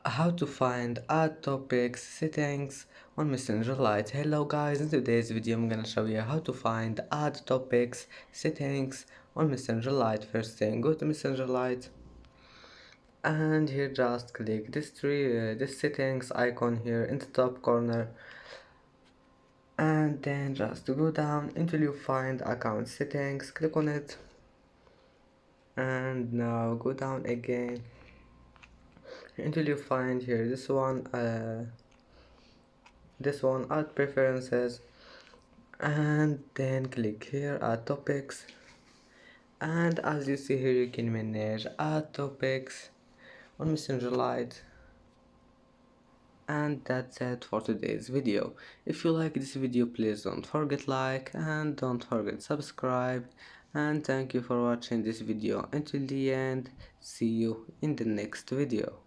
How to find add topics settings on Messenger Lite. Hello guys, in today's video I'm gonna show you how to find add topics settings on Messenger Lite. First thing, go to Messenger Lite and here just click this settings icon here in the top corner, and then just go down until you find account settings. Click on it and now go down again until you find here this one add preferences, and then click here add topics, and as you see here you can manage add topics on Messenger Lite. And that's it for today's video. If you like this video, please don't forget like and don't forget subscribe, and thank you for watching this video until the end. See you in the next video.